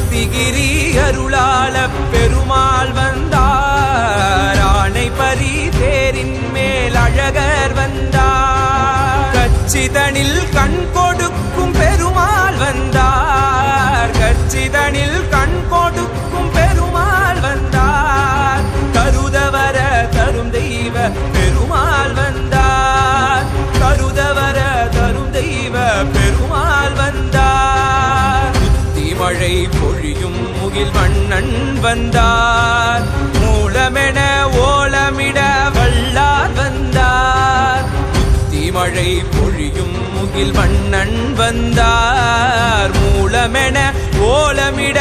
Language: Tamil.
அத்திகிரி அருளாள பெருமாள் வந்தார். ஆணை பரி தேரின் மேல் அழகர் வந்தார். கச்சிதனில் கண் கொடுக்கும் பெருமாள் வந்தார். கச்சிதனில் கண் கொடுக்கும் பெருமாள் வந்தார். கருதவர தரும் தெய்வ பெருமாள் வந்தார். கருதவர தரும் தெய்வ பெருமாள் வந்தார். மழை பொழியும் முகில் வண்ணன் வந்தார். மூலமென ஓலமிட வல்லார் வந்தார். மழை பொழியும் முகில் வண்ணன் வந்தார். மூலமென ஓலமிட